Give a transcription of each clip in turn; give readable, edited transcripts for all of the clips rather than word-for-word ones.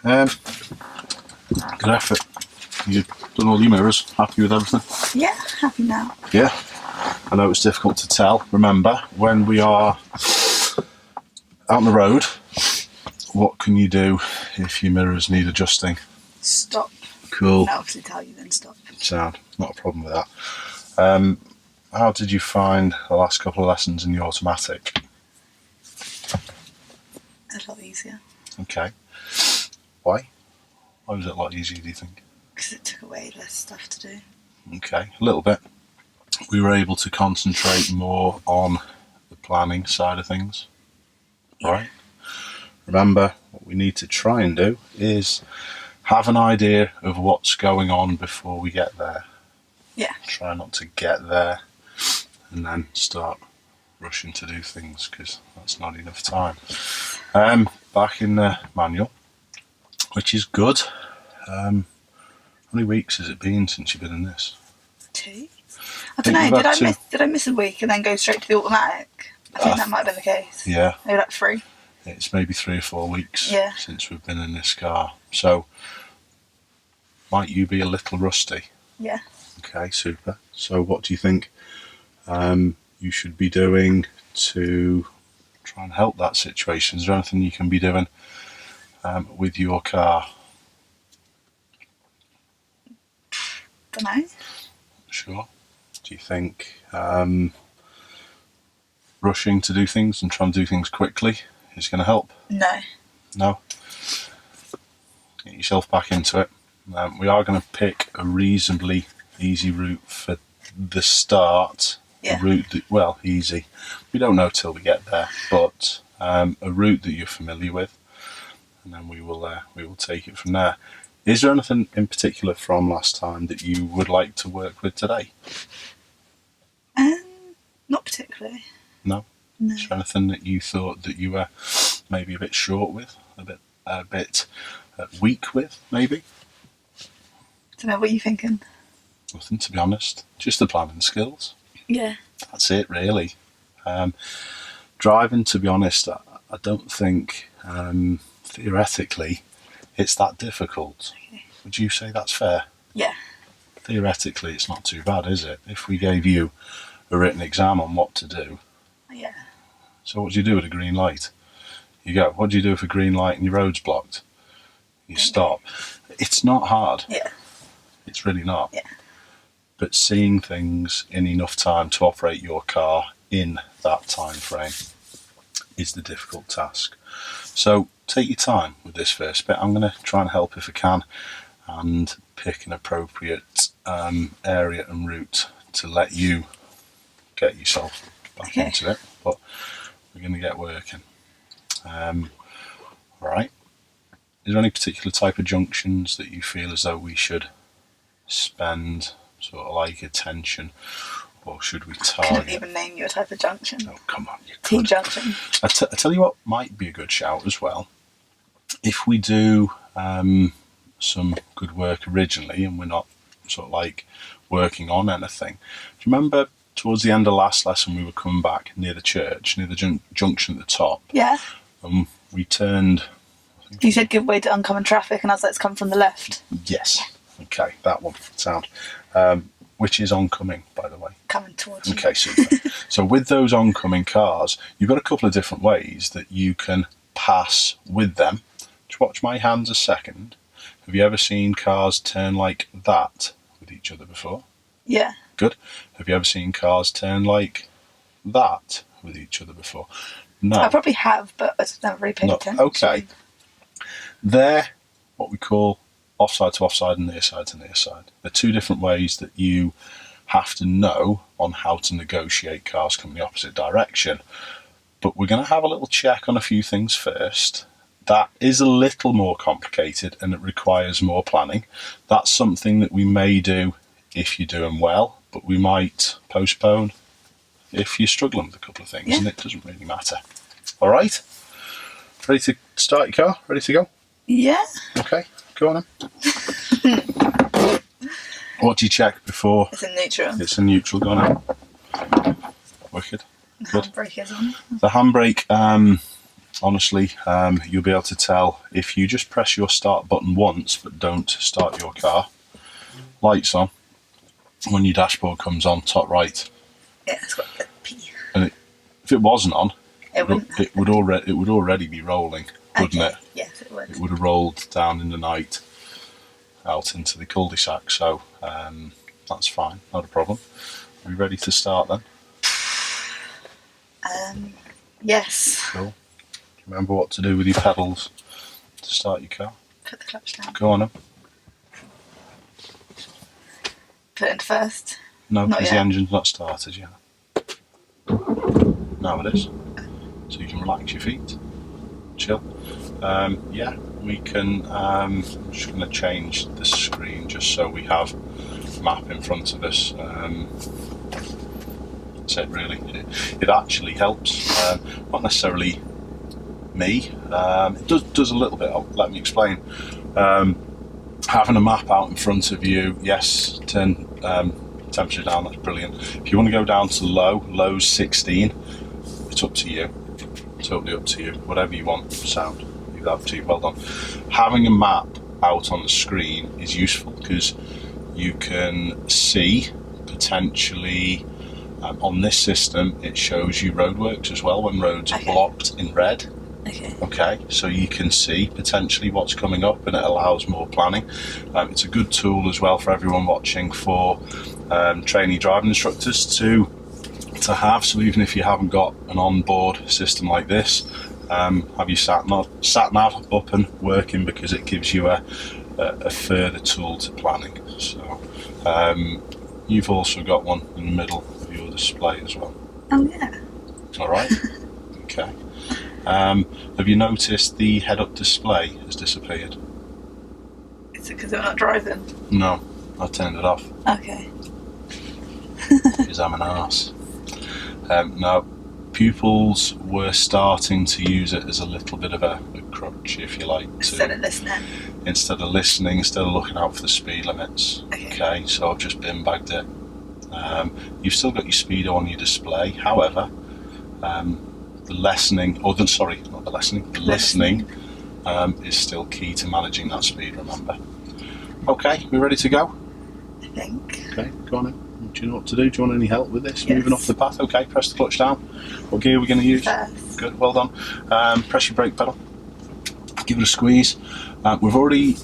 Good effort. You've done all your mirrors. Happy with everything? Yeah, happy now. Yeah. I know it's difficult to tell. Remember, when we are out on the road, what can you do if your mirrors need adjusting? Stop. Cool. And I'll obviously tell you then stop. Sound. Not a problem with that. How did you find the last couple of lessons in the automatic? A lot easier. Okay. Why? Why was it a lot easier, do you think? Because it took away less stuff to do. Okay, a little bit. We were able to concentrate more on the planning side of things. Yeah. Right? Remember, what we need to try and do is have an idea of what's going on before we get there. Yeah. Try not to get there and then start rushing to do things, because that's not enough time. Back in the manual, which is good. How many weeks has it been since you've been in this? 2. I don't know, did I miss a week and then go straight to the automatic? I think that might have been the case. Yeah. Maybe like 3. It's maybe 3 or 4 weeks Yeah. since we've been in this car. So, might you be a little rusty? Yeah. Okay, super. So what do you think you should be doing to try and help that situation? Is there anything you can be doing with your car? Don't know. Sure. Do you think rushing to do things and trying to do things quickly is going to help? No. No? Get yourself back into it. We are going to pick a reasonably easy route for the start. Yeah. A route that, well, easy. We don't know till we get there, but a route that you're familiar with, and then we will take it from there. Is there anything in particular from last time that you would like to work with today? Not particularly. No? No. Is there anything that you thought that you were maybe a bit short with, a bit weak with, maybe? Don't know, what are you thinking? Nothing, to be honest. Just the planning skills. Yeah. That's it, really. Driving, to be honest, I don't think theoretically it's that difficult. Okay. Would you say that's fair? Yeah. Theoretically, it's not too bad, is it? If we gave you a written exam on what to do. Yeah. So what do you do with a green light? You go, what do you do if a green light and your road's blocked? You stop. It's not hard. Yeah. It's really not. Yeah. But seeing things in enough time to operate your car in that time frame is the difficult task. So take your time with this first bit. I'm going to try and help if I can and pick an appropriate area and route to let you get yourself back into it. But we're going to get working. Alright. Is there any particular type of junctions that you feel as though we should spend sort of like attention, or should we target? Couldn't even name you a type of junction. Oh, come on, you could. T-junction. I tell you what might be a good shout as well. If we do some good work originally and we're not sort of like working on anything. Do you remember towards the end of last lesson we were coming back near the church, near the junction at the top? Yeah. We turned... You said give way to oncoming traffic and I was like, it's come from the left. Yes. Okay, that one. Sound. Which is oncoming, by the way. Coming towards you. Okay, super. So with those oncoming cars, you've got a couple of different ways that you can pass with them. Just watch my hands a second. Have you ever seen cars turn like that with each other before? Yeah. Good. Have you ever seen cars turn like that with each other before? No. I probably have, but I've never really paid attention. Okay. They're what we call offside to offside and nearside to nearside. They're two different ways that you have to know on how to negotiate cars coming the opposite direction. But we're going to have a little check on a few things first. That is a little more complicated and it requires more planning. That's something that we may do if you're doing well, but we might postpone if you're struggling with a couple of things, and it doesn't really matter. All right? Ready to start your car? Ready to go? Yeah. Okay, go on then. What do you check before? It's in neutral. It's in neutral, go on then. Wicked. The Good. handbrake is on. The handbrake, honestly, you'll be able to tell if you just press your start button once but don't start your car. Lights on. When your dashboard comes on, top right. Yeah, it's got the P. And if it wasn't on, it would already be rolling, wouldn't it? Yes, it would. It would have rolled down in the night out into the cul-de-sac. So that's fine, not a problem. Are we ready to start then? Yes. Cool. Do you remember what to do with your pedals to start your car? Put the clutch down. Go on then. Put it in first. No, because the engine's not started yet. Now it is. So you can relax your feet, chill. Yeah, we can. I'm just going to change the screen just so we have a map in front of us. That's it, really. It actually helps. Not necessarily me. It does a little bit. Let me explain. Having a map out in front of you, yes, turn temperature down, that's brilliant. If you want to go down to low's 16, it's up to you. Totally up to you. Whatever you want, sound. Leave that up to you. Well done. Having a map out on the screen is useful because you can see potentially on this system it shows you roadworks as well when roads are blocked in red. Okay, so you can see potentially what's coming up and it allows more planning. It's a good tool as well for everyone watching for trainee driving instructors to have. So even if you haven't got an onboard system like this, have your sat nav up and working because it gives you a further tool to planning. So you've also got one in the middle of your display as well. Oh yeah. All right. Okay. Have you noticed the head-up display has disappeared? Is it because we're not driving? No, I turned it off. Okay. Because I'm an arse. No, pupils were starting to use it as a little bit of a crutch, if you like. Instead of listening? Instead Instead of looking out for the speed limits. Okay, so I've just bin bagged it. You've still got your speedo on your display, however, the listening is still key to managing that speed, remember. Okay, we ready to go? I think. Okay, go on in. Do you know what to do? Do you want any help with this? Yes. Moving off the path? Okay, press the clutch down. What gear are we going to use? First. Good, well done. Press your brake pedal. Give it a squeeze. We've already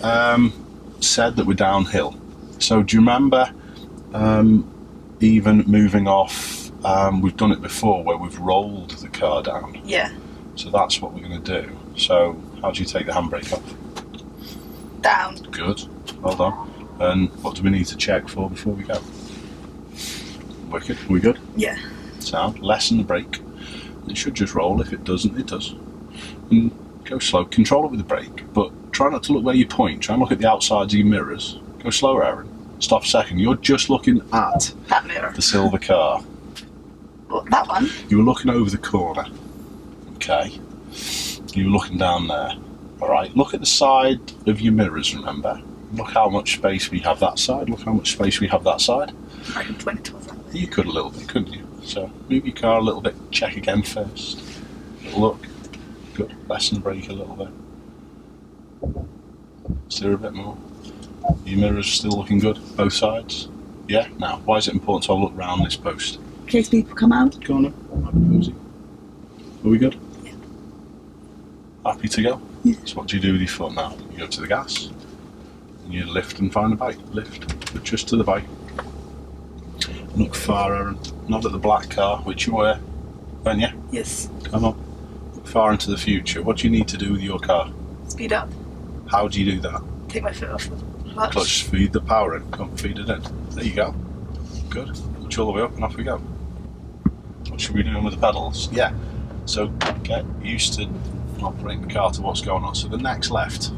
said that we're downhill. So do you remember even moving off, we've done it before where we've rolled the car down. Yeah. So that's what we're going to do. So how do you take the handbrake off? Down. Good, well done. And what do we need to check for before we go? Wicked, we good? Yeah. Sound, lessen the brake. It should just roll. If it doesn't, it does. And go slow, control it with the brake, but try not to look where you point. Try and look at the outsides of your mirrors. Go slower, Erin. Stop a second. You're just looking at that mirror. The silver car. What, that one? You were looking over the corner. Okay. You were looking down there. Alright, look at the side of your mirrors, remember? Look how much space we have that side. Look how much space we have that side. I can point it towards that way. You could a little bit, couldn't you? So move your car a little bit. Check again first. Look. Good. Lessen the brake a little bit. Steer a bit more. Your mirrors still looking good, both sides. Yeah. Now, why is it important to look round this post? In case people come out. Go on then. Have a cozy. Are we good? Yeah. Happy to go? Yeah. So what do you do with your foot now? You go to the gas. And you lift and find the bike. Lift. Just to the bike. Look far, Erin. Not at the black car, which you were, weren't you? Yes. Come on. Look far into the future. What do you need to do with your car? Speed up. How do you do that? Take my foot off the clutch. Clutch, feed the power in. Come, feed it in. There you go. Good. Clutch all the way up and off we go. What should we be doing with the pedals? Yeah. So get used to operating the car to what's going on. So the next left.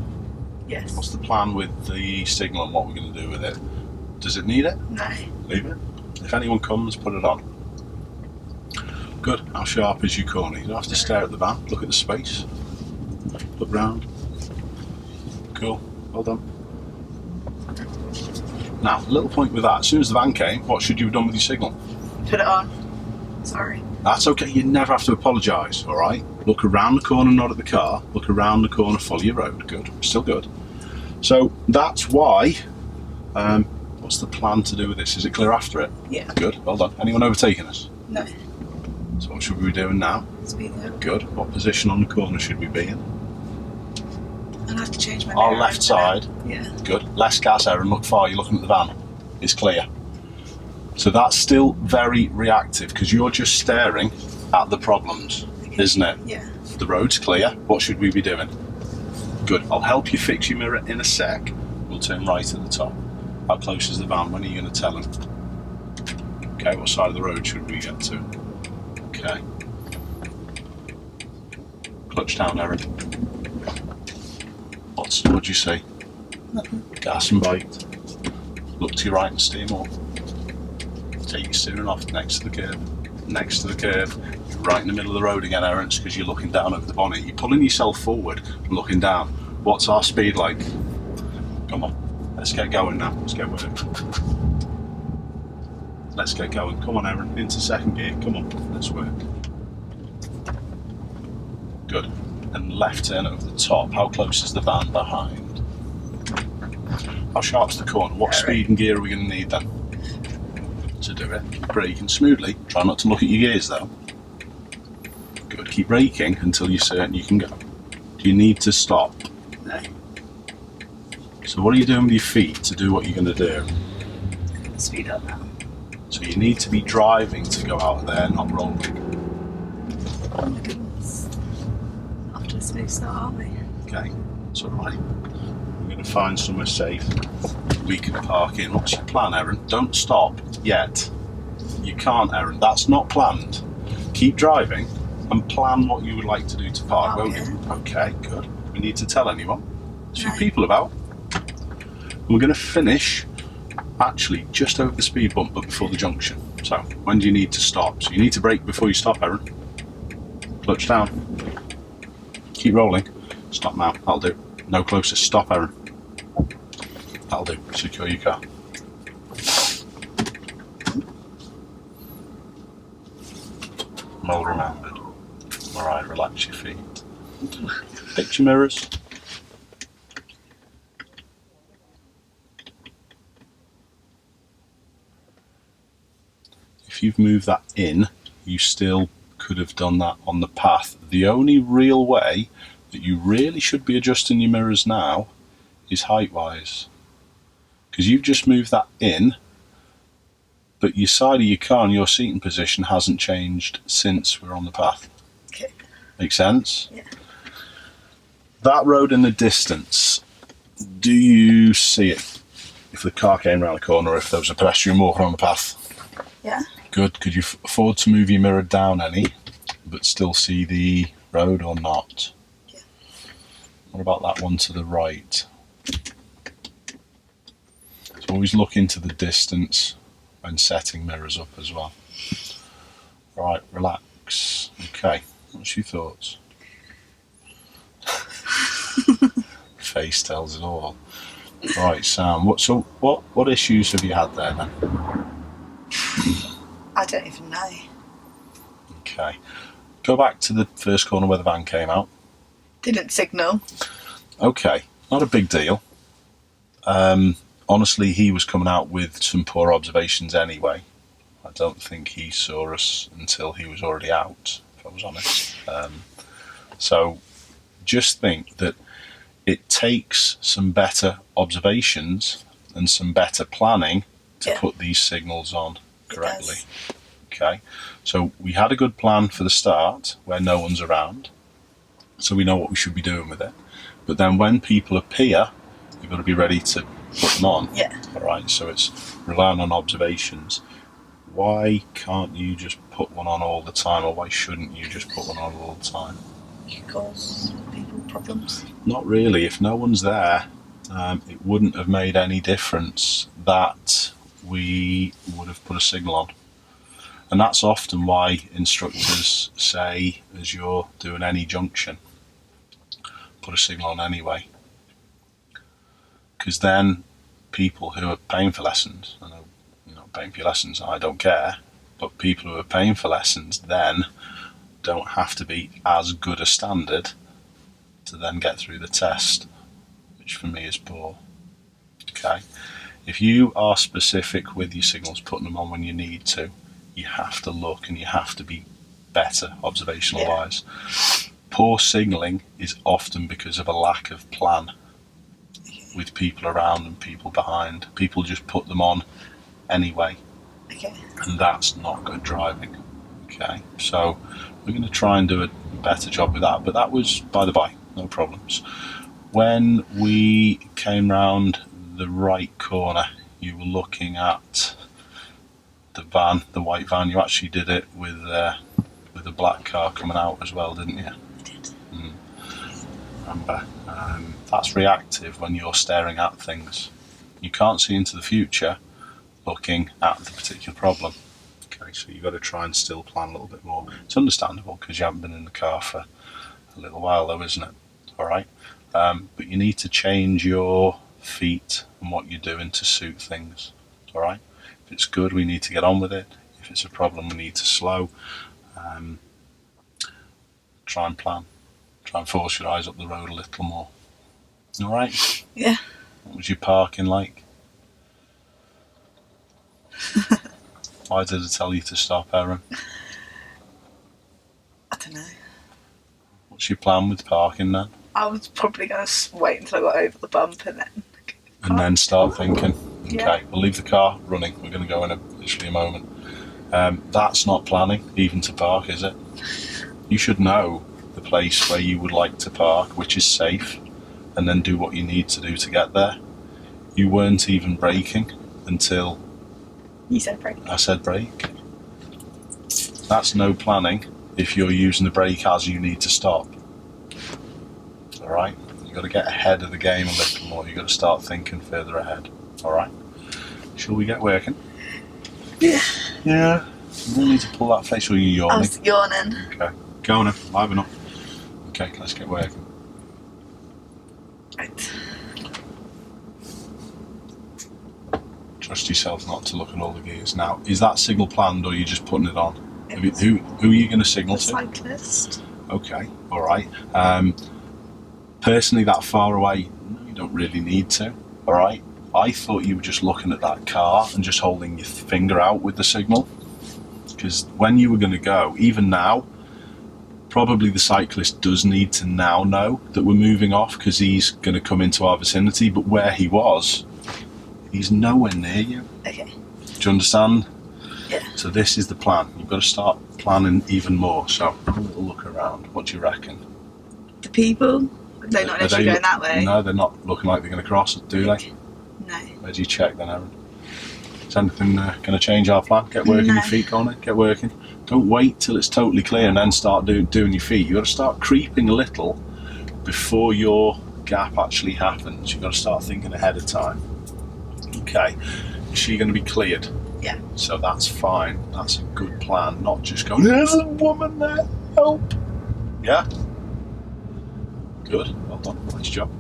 Yes. What's the plan with the signal and what we're going to do with it? Does it need it? No. Leave it. If anyone comes, put it on. Good. How sharp is your corner? You don't have to stare at the van. Look at the space. Look round. Cool. Well done. Now, a little point with that. As soon as the van came, what should you have done with your signal? Put it on. Sorry. That's okay. You never have to apologise, all right? Look around the corner, not at the car. Look around the corner, follow your road. Good. Still good. So that's why... what's the plan to do with this? Is it clear after it? Yeah. Good. Well done. Anyone overtaking us? No. So what should we be doing now? Speed up. Good. What position on the corner should we be in? I'll have to change my Our mirror left side. Yeah. Good. Less gas, Erin. Look far. You're looking at the van. It's clear. So that's still very reactive because you're just staring at the problems, isn't it? Yeah. The road's clear. What should we be doing? Good. I'll help you fix your mirror in a sec. We'll turn right at the top. How close is the van? When are you going to tell him? Okay, what side of the road should we get to? Okay. Clutch down, Erin. What do you see? Nothing. Gas and bite. Look to your right and steer more. Take your steering off next to the curb. Next to the curb. You're right in the middle of the road again, Erin, because you're looking down over the bonnet. You're pulling yourself forward and looking down. What's our speed like? Come on, let's get going now. Let's get with it. Let's get going. Come on, Erin, into second gear. Come on, let's work. Good. And left turn over the top. How close is the van behind? How sharp's the corner? What speed and gear are we going to need then to do it? Braking smoothly. Try not to look at your gears though. Good. Keep braking until you're certain you can go. Do you need to stop? No. So what are you doing with your feet to do what you're going to do? Speed up now. So you need to be driving to go out there, not rolling. Oh my goodness. After a smooth start, aren't we? Okay, it's alright. We're going to find somewhere safe we can park in. What's your plan, Erin? Don't stop yet. You can't, Erin. That's not planned. Keep driving and plan what you would like to do to park, won't you? Okay, good. We need to tell anyone. There's a few people about. We're going to finish actually just over the speed bump but before the junction. So when do you need to stop? So you need to brake before you stop, Erin. Clutch down. Keep rolling. Stop now. That'll do. No closer. Stop, Erin. That'll do. Secure your car. Well remembered. Alright, relax your feet. Picture mirrors. If you've moved that in, you still could have done that on the path. The only real way that you really should be adjusting your mirrors now is height-wise. Because you've just moved that in, but your side of your car and your seating position hasn't changed since we're on the path. Okay. Make sense? Yeah. That road in the distance, do you see it? If the car came around the corner, or if there was a pedestrian walking on the path? Yeah. Good. Could you afford to move your mirror down any, but still see the road or not? Yeah. What about that one to the right? So always look into the distance when setting mirrors up as well. Right, relax. Okay, what's your thoughts? Face tells it all. Right, Sam. What issues have you had there then? I don't even know. Okay. Go back to the first corner where the van came out. Didn't signal. Okay, not a big deal. Honestly, he was coming out with some poor observations anyway. I don't think he saw us until he was already out, if I was honest. So just think that it takes some better observations and some better planning to put these signals on correctly. Okay, so we had a good plan for the start where no one's around, so we know what we should be doing with it. But then when people appear, you've got to be ready to put them on. Yeah. All right, so it's relying on observations. Why can't you just put one on all the time, or why shouldn't you just put one on all the time? You cause people problems. Not really. If no one's there, it wouldn't have made any difference that we would have put a signal on. And that's often why instructors say, as you're doing any junction, put a signal on anyway. Because then people who are paying for lessons, I know you're not paying for your lessons, I don't care, But people who are paying for lessons then don't have to be as good a standard to then get through the test, which for me is poor. Okay, if you are specific with your signals, putting them on when you need to, you have to look and you have to be better observational wise. Poor signalling is often because of a lack of plan with people around and people behind. People just put them on anyway, and that's not good driving. Okay, so we're going to try and do a better job with that, but that was by the by, no problems. When we came round the right corner, you were looking at the van, the white van. You actually did it with a black car coming out as well, didn't you? I did. Remember, that's reactive when you're staring at things. You can't see into the future looking at the particular problem. Okay, so you've got to try and still plan a little bit more. It's understandable because you haven't been in the car for a little while though, isn't it? All right, but you need to change your feet and what you're doing to suit things. All right, if it's good, we need to get on with it. If it's a problem, we need to slow. Try and plan. Try and force your eyes up the road a little more. All right? Yeah. What was your parking like? Why did I tell you to stop, Erin? I don't know. What's your plan with parking then? I was probably going to wait until I got over the bump and then... And then start thinking, okay, Yeah. we'll leave the car running. We're going to go in literally a moment. That's not planning, even to park, is it? You should know the place where you would like to park, which is safe, and then do what you need to do to get there. You weren't even braking until... You said brake. I said brake. That's no planning if you're using the brake as you need to stop. All right? You've got to get ahead of the game a little more. You've got to start thinking further ahead. All right? Shall we get working? Yeah. Yeah. You don't need to pull that face or you're I yawning. was yawning. Okay. Go on then. Liven up. Okay, let's get working. Right. Trust yourself not to look at all the gears. Now, is that signal planned or are you just putting it on? Who are you going to signal The to? cyclist. Okay, all right. Personally, that far away, no, you don't really need to. All right. I thought you were just looking at that car and just holding your finger out with the signal. Because when you were going to go, even now, probably the cyclist does need to now know that we're moving off because he's going to come into our vicinity. But where he was, he's nowhere near you. Okay. Do you understand? Yeah. So this is the plan. You've got to start planning even more. So have a little look around. What do you reckon? The people? They're not actually going that way. No, they're not looking like they're going to cross it, do they? No. Where do you check then, Erin? Is anything going to change our plan? Get working your feet, Connor. Get working. Don't wait till it's totally clear and then start doing your feet. You've got to start creeping a little before your gap actually happens. You've got to start thinking ahead of time. Okay. Is she going to be cleared? Yeah. So that's fine. That's a good plan. Not just going, there's a woman there. Help. Yeah? Good. Well done. Nice job.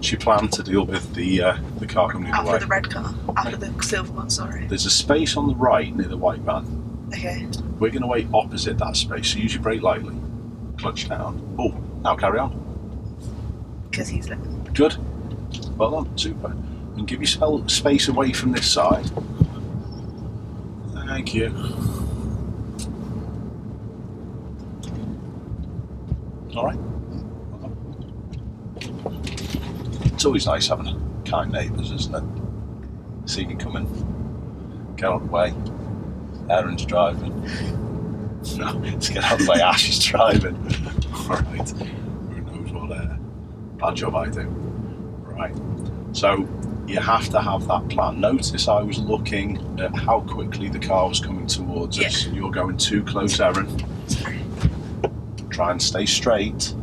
She planned to deal with the car coming the After way. the red car. After the silver one, sorry. There's a space on the right near the white van. Okay. We're going to wait opposite that space, so use your brake lightly. Clutch down. Oh, now carry on. Because he's like... Good. Well done. Super. And give yourself space away from this side. Thank you. All right. Well done. It's always nice having kind neighbours, isn't it? See me coming. Get out of the way. Erin's driving. No, let's get out of the way. Ash is driving. All right. Who knows what bad job I do. Right. So you have to have that plan. Notice I was looking at how quickly the car was coming towards us. You're going too close, Erin. Sorry. Try and stay straight.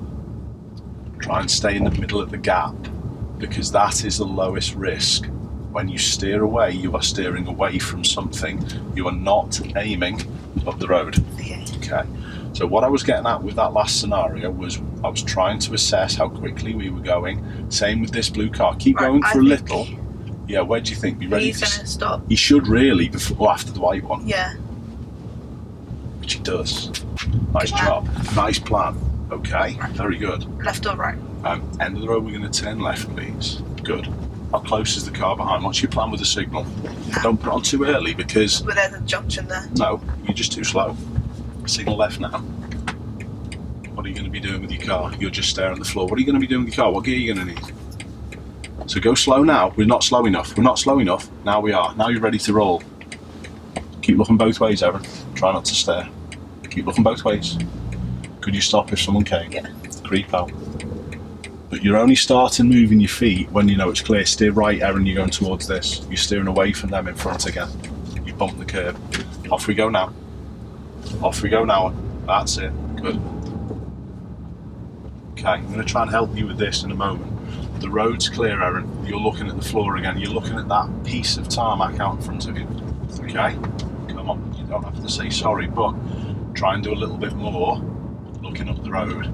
Try and stay in the middle of the gap, because that is the lowest risk. When you steer away, you are steering away from something. You are not aiming up the road. Okay. So what I was getting at with that last scenario was I was trying to assess how quickly we were going. Same with this blue car. Keep going for a little. Yeah, where do you think? Be ready He's going to stop. He should really before after the white one. Yeah. which he does. Nice job. Nice plan. Okay, very good. Left or right? End of the road, we're going to turn left, please. Good. How close is the car behind? What's your plan with the signal? No. Don't put it on too early because... Well, there's a junction there. No, you're just too slow. Signal left now. What are you going to be doing with your car? You're just staring at the floor. What are you going to be doing with your car? What gear are you going to need? So go slow now. We're not slow enough. We're not slow enough. Now we are. Now you're ready to roll. Keep looking both ways, Erin. Try not to stare. Keep looking both ways. Could you stop if someone came? Yeah. Creep out. But you're only starting moving your feet when you know it's clear. Steer right, Erin, you're going towards this. You're steering away from them in front again. You bump the curb. Off we go now. Off we go now. That's it. Good. Okay, I'm going to try and help you with this in a moment. The road's clear, Erin. You're looking at the floor again. You're looking at that piece of tarmac out in front of you. Okay? Come on, you don't have to say sorry, but try and do a little bit more looking up the road.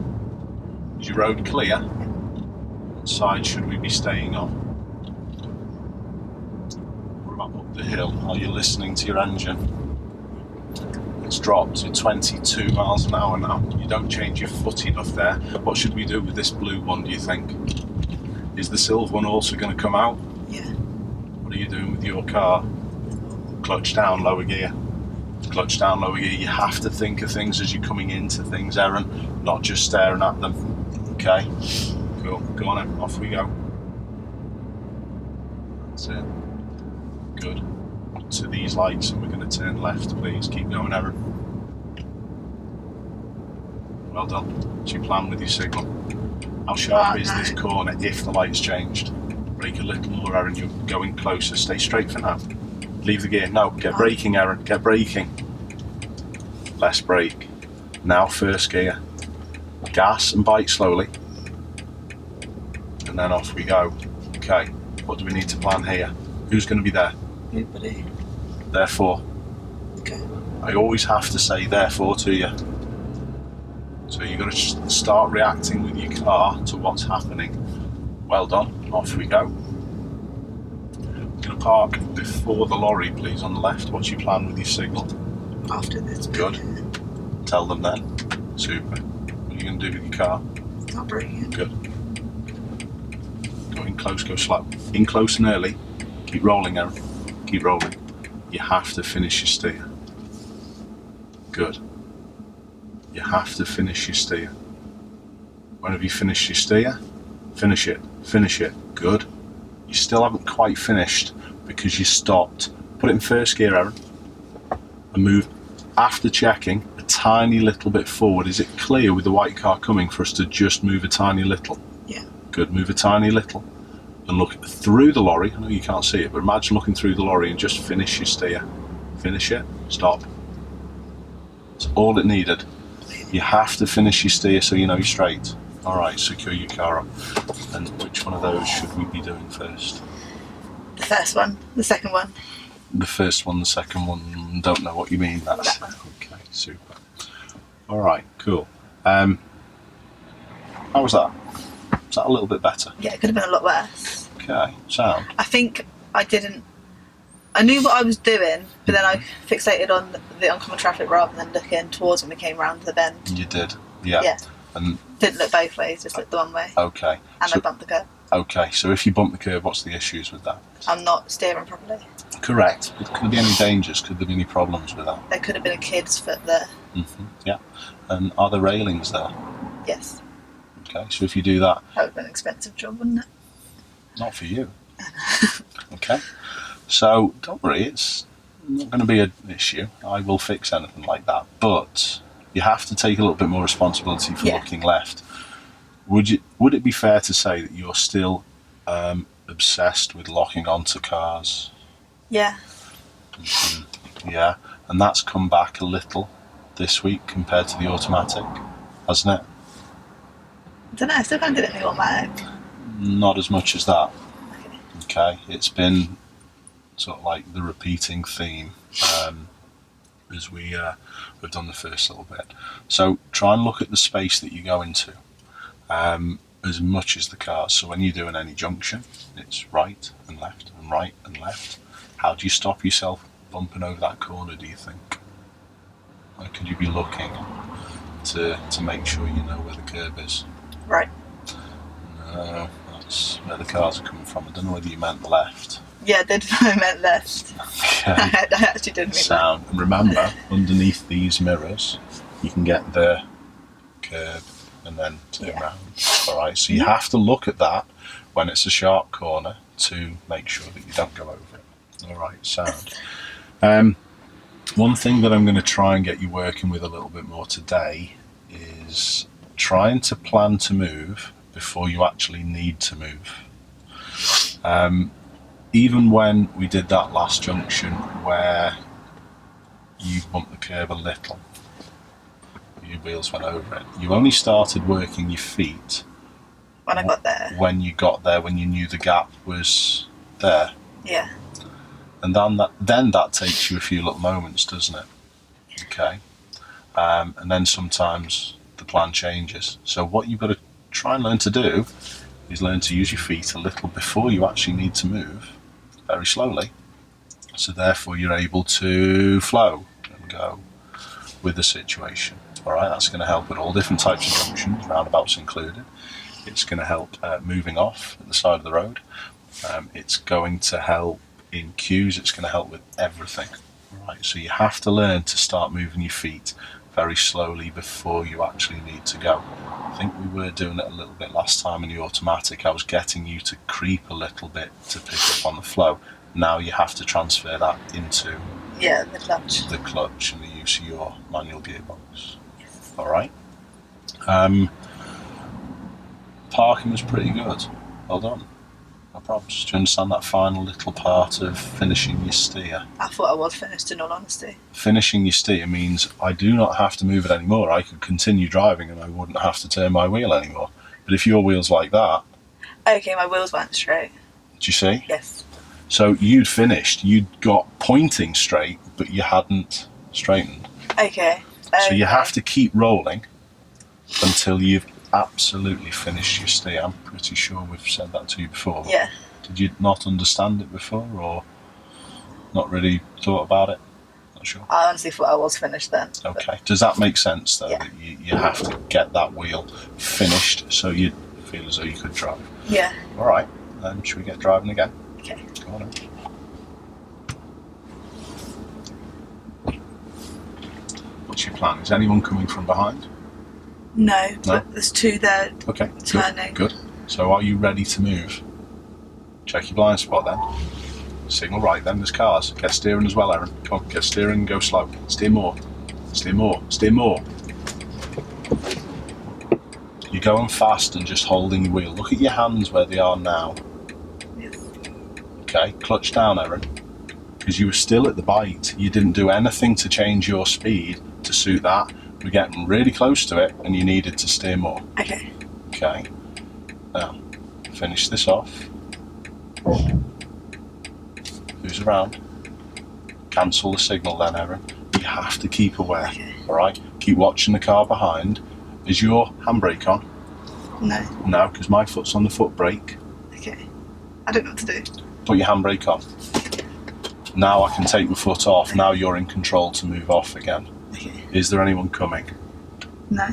Is your road clear? What side should we be staying on? What about up the hill? Are you listening to your engine? It's dropped to 22 miles an hour now. You don't change your foot enough there. What should we do with this blue one, do you think? Is the silver one also going to come out? Yeah. What are you doing with your car? Clutch down, lower gear. Clutch down, lower gear. You have to think of things as you're coming into things, Erin, not just staring at them. Okay? Cool. Go on, Erin. Off we go. That's it. Good. To these lights, and we're going to turn left, please. Keep going, Erin. Well done. What's your plan with your signal? How sharp is this corner if the light's changed? Brake a little more, Erin. You're going closer. Stay straight for now. Leave the gear. No, get braking, Erin. Get braking. Less brake. Now first gear. Gas and bike slowly. And then off we go. Okay, what do we need to plan here? Who's going to be there? Nobody. Therefore. Okay. I always have to say therefore to you. So you've got to start reacting with your car to what's happening. Well done. Off we go. We're going to park before the lorry, please, on the left. What's your plan with your signal? After this. Good. Tell them then. Super. What are you going to do with your car? Not braking. Good. Go in close, go slow. In close and early. Keep rolling, Erin. Keep rolling. You have to finish your steer. Good. You have to finish your steer. When have you finished your steer? Finish it. Finish it. Good. You still haven't quite finished because you stopped. Put it in first gear, Erin. And move after checking a tiny little bit forward. Is it clear with the white car coming for us to just move a tiny little? Yeah. Good. Move a tiny little. And look through the lorry. I know you can't see it, but imagine looking through the lorry and just finish your steer. Finish it. Stop. That's all it needed. You have to finish your steer so you know you're straight. Alright, secure your car up. And which one of those should we be doing first? The first one. The second one. The first one, the second one, don't know what you mean. That's That one. okay, super. Alright, cool. How was that? Was that a little bit better? Yeah, it could have been a lot worse. Okay, sound. I think I knew what I was doing, but then I fixated on the oncoming traffic rather than looking towards when we came round the bend. You did, yeah. Yeah. And Didn't look both ways, just looked the one way. okay. And So, I bumped the curb. okay, so if you bump the curb, what's the issues with that? I'm not steering properly. Correct. But could there be any dangers? Could there be any problems with that? There could have been a kid's foot there. Yeah. And are there railings there? Yes. Okay, so if you do that, That would have been an expensive job, wouldn't it? not for you. Okay. So don't worry, it's not going to be an issue. I will fix anything like that. But you have to take a little bit more responsibility for looking left. Would it be fair to say that you're still obsessed with locking onto cars? Yeah. Yeah, and that's come back a little this week compared to the automatic, hasn't it? I don't know, I still can't do it in the automatic. Not as much as that. Okay. Okay, it's been sort of like the repeating theme as we've done the first little bit. So try and look at the space that you go into as much as the cars. So when you're doing any junction, it's right and left and right and left. How do you stop yourself bumping over that corner, do you think? Where could you be looking to make sure you know where the curb is? Right. No, that's where the cars are coming from. I don't know whether you meant left. Yeah, I meant left. Okay. I actually didn't mean Sound. And remember, underneath these mirrors, you can get the curb and then turn around. All right. So you have to look at that when it's a sharp corner to make sure that you don't go over it. All right. Sound. One thing that I'm going to try and get you working with a little bit more today is trying to plan to move before you actually need to move. Even when we did that last junction where you bumped the curb a little, your wheels went over it, you only started working your feet when I got there. When you got there, when you knew the gap was there. Yeah. And then that takes you a few little moments, doesn't it? Okay. And then sometimes the plan changes. So what you've got to try and learn to do is learn to use your feet a little before you actually need to move, very slowly. So therefore you're able to flow and go with the situation. All right, that's going to help with all different types of junctions, roundabouts included. It's going to help moving off at the side of the road. It's going to help in queues. It's going to help with everything. All right, so you have to learn to start moving your feet very slowly before you actually need to go. I think we were doing it a little bit last time in the automatic. I was getting you to creep a little bit to pick up on the flow. Now you have to transfer that into the clutch. The clutch and the use of your manual gearbox. Yes. All right. Parking was pretty good. Well done. No problems. Do you understand that final little part of finishing your steer? I thought I was finished, in all honesty. Finishing your steer means I do not have to move it anymore. I could continue driving and I wouldn't have to turn my wheel anymore. But if your wheel's like that... Okay, my wheels went straight. Did you see? Yes. So you'd finished. You'd got pointing straight, but you hadn't straightened. Okay. So you have to keep rolling until you've absolutely finished your steer. I'm pretty sure we've said that to you before. Yeah. Did you not understand it before, or not really thought about it? Not sure. I honestly thought I was finished then. Okay. Does that make sense, though? Yeah. That you have to get that wheel finished so you feel as though you could drive? Yeah. All right. Should we get driving again? Okay. Go on then. What's your plan? Is anyone coming from behind? No, but there's two there turning. Good. So are you ready to move? Check your blind spot then. Signal right then, there's cars. Get steering as well, Erin. Come on, get steering and go slow. Steer more. Steer more. Steer more. You're going fast and just holding your wheel. Look at your hands where they are now. Yes. Okay, clutch down, Erin. Because you were still at the bite. You didn't do anything to change your speed to suit that. We're getting really close to it and you needed to steer more. Okay. Okay. Now, finish this off. Who's around? Cancel the signal then, Erin. You have to keep aware. Okay. Alright? Keep watching the car behind. Is your handbrake on? No. No, because my foot's on the foot brake. Okay. I don't know what to do. Put your handbrake on. Now I can take my foot off. Now you're in control to move off again. Okay. Is there anyone coming? No.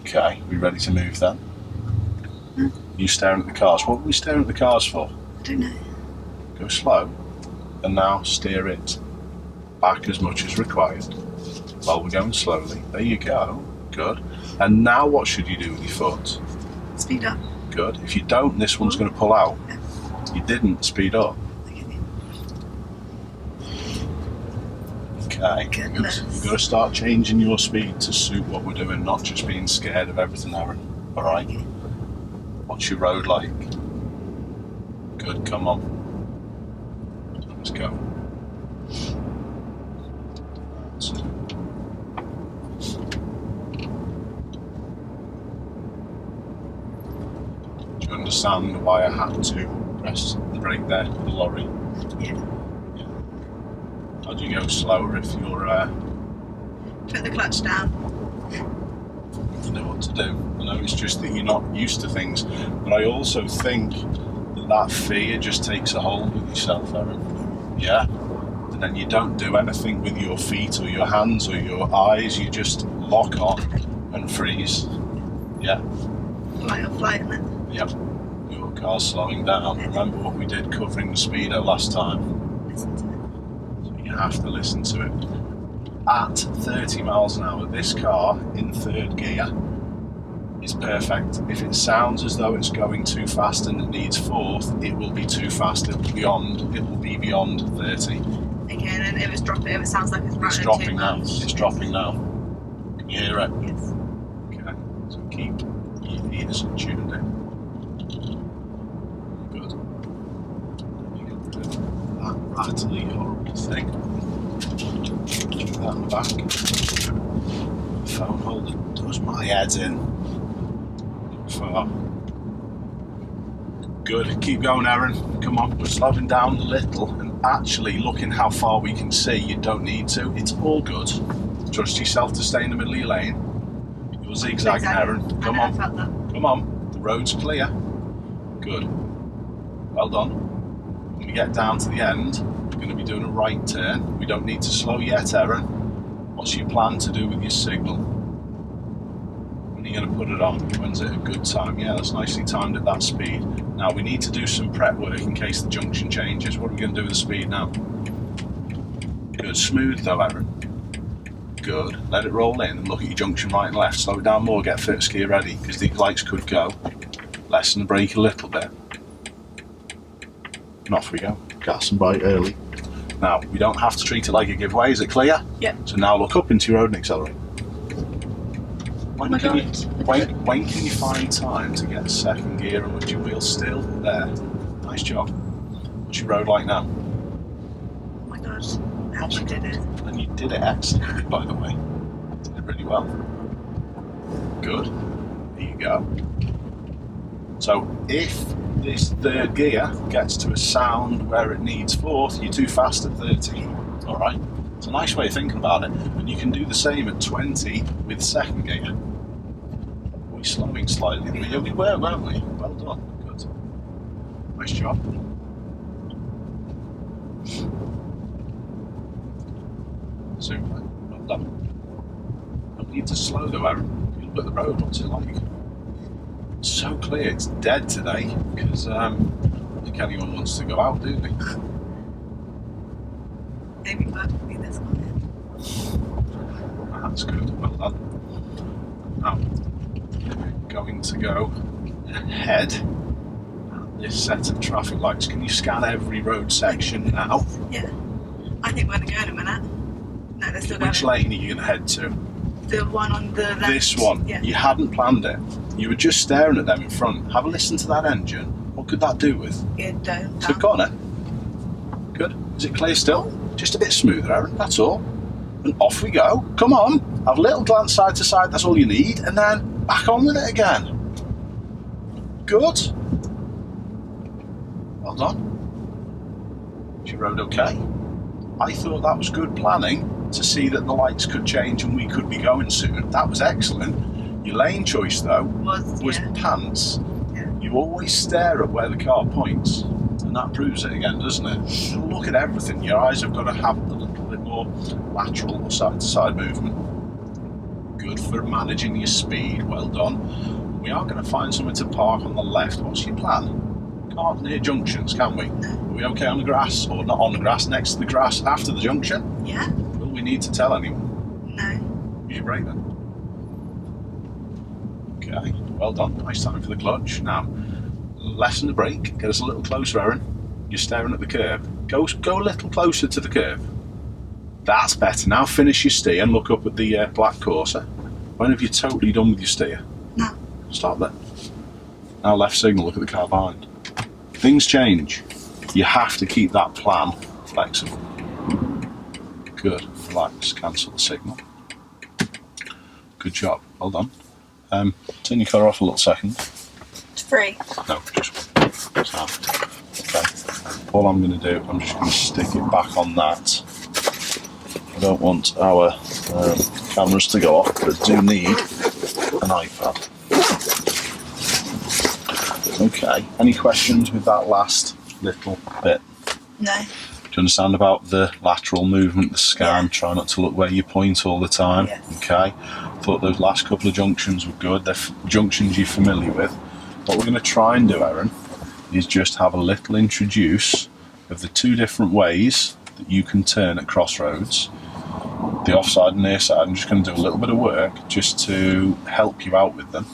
Okay, we ready to move then? No. You staring at the cars. What were we staring at the cars for? I don't know. Go slow, and now steer it back as much as required while we're going slowly. There you go. Good. And now what should you do with your foot? Speed up. Good. If you don't, this one's going to pull out. Yeah. You didn't speed up. Okay. Goodness. You've got to start changing your speed to suit what we're doing, not just being scared of everything, Erin. All right. What's your road like? Good. Come on. Let's go. Do you understand why I had to press the brake there with the lorry? Yeah. How do you go slower if you're Put the clutch down. you know what to do? I know it's just that you're not used to things, but I also think that fear just takes a hold with yourself, Erin. Yeah? and then you don't do anything with your feet or your hands or your eyes, you just lock on and freeze. Yeah. Flight or flight, isn't it? Yep. Your car's slowing down. Remember what we did covering the speedo last time? Listen to it. So you have to listen to it. At 30 miles an hour, this car in third gear is perfect. If it sounds as though it's going too fast and it needs fourth, it will be too fast. It will be beyond 30. Okay, and then if it sounds like it's It's rattling dropping too now. much. It's dropping now. Can you hear it? Yes. Okay. So keep your ears tuned in. Good. You get rid of that rattly horrible thing. Keep that in the back. The phone holder does my head in. Far. Good. Keep going, Erin. Come on. We're slowing down a little and actually looking how far we can see. You don't need to. It's all good. Trust yourself to stay in the middle of your lane. You're zigzagging, Erin. Come on. I felt that. Come on. The road's clear. Good. Well done. When we get down to the end, we're going to be doing a right turn. We don't need to slow yet, Erin. What's your plan to do with your signal? When are you going to put it on? When's it a good time? Yeah, that's nicely timed at that speed. Now we need to do some prep work in case the junction changes. What are we going to do with the speed now? Good. Smooth though, Erin. Good. Let it roll in and look at your junction right and left. Slow it down more, get first gear ready because these lights could go. Lessen the brake a little bit. And off we go. Gas and bite early. Now, we don't have to treat it like a giveaway. Is it clear? Yep. So now look up into your road and accelerate. When my can God. when can you find time to get second gear and with your wheels still there? Nice job. What's your road like now? Oh my God. I actually did it. And you did it excellently, by the way. You did it really well. Good. There you go. So if this third gear gets to a sound where it needs fourth, you're too fast at 30. Alright? It's a nice way of thinking about it. And you can do the same at 20 with second gear. We're slowing slightly. Yeah, we were, weren't we? Well done. Good. Nice job. Super. Well done. Don't need to slow though, Erin. You look at the road, what's it like? It's so clear, it's dead today because I don't think anyone wants to go out, do they? Maybe glad to be this one. That's good, well done. Now, we're going to go ahead at this set of traffic lights. Can you scan every road section now? Yeah. I think we're going to go in a minute. No, they're still going. Which lane are you going to head to? The one on the left. This one. Yeah. You hadn't planned it. You were just staring at them in front. Have a listen to that engine. What could that do with? Yeah, don't. So go on then. Good. Is it clear still? Just a bit smoother, Erin, that's all. And off we go. Come on. Have a little glance side to side, that's all you need. And then back on with it again. Good. Well done. Is your road okay? I thought that was good planning to see that the lights could change and we could be going soon. That was excellent. Your lane choice though was yeah. pants. Yeah. You always stare at where the car points and that proves it again, doesn't it? You look at everything. Your eyes have got to have a little bit more lateral or side to side movement. Good for managing your speed, well done. We are going to find somewhere to park on the left. What's your plan? Can't near junctions, can we? Are we okay on the grass or not on the grass, next to the grass after the junction? Yeah. Will we need to tell anyone? No. Use your brake then. Okay, well done. Nice time for the clutch. Now, lessen the brake. Get us a little closer, Erin. You're staring at the curb. Go a little closer to the curb. That's better. Now finish your steer and look up at the black Corsa. When have you totally done with your steer? No. Stop there. Now left signal, look at the car behind. Things change. You have to keep that plan flexible. Good. Relax. Cancel the signal. Good job. Well done. Turn your car off a little second. It's free. No, just half. Okay. All I'm going to do, I'm just going to stick it back on that. I don't want our cameras to go off, but I do need an iPad. Okay. Any questions with that last little bit? No. you understand about the lateral movement, the scan? Yeah. Try not to look where you point all the time. Yes. Okay. Thought those last couple of junctions were good. They're junctions you're familiar with. What we're going to try and do, Erin, is just have a little introduce of the two different ways that you can turn at crossroads, the offside and near side. I'm just going to do a little bit of work just to help you out with them.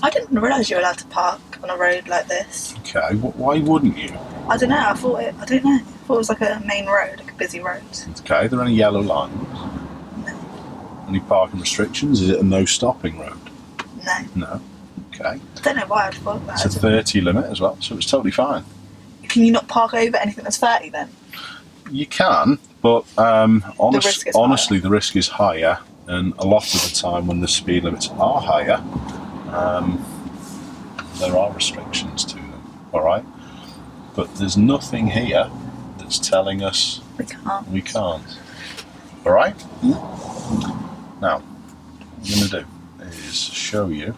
I didn't realise you were allowed to park on a road like this. Okay, why wouldn't you? I don't know. I thought it was like a main road, like a busy road. Okay, are there any yellow lines? No. Any parking restrictions? Is it a no stopping road? No. No. Okay. I don't know why I'd thought that. It's a 30 limit as well, so it's totally fine. Can you not park over anything that's 30 then? You can, but honestly, higher. the risk is higher, and a lot of the time when the speed limits are higher, there are restrictions to them. All right, but there's nothing here that's telling us we can't. All right. Now, what I'm going to do is show you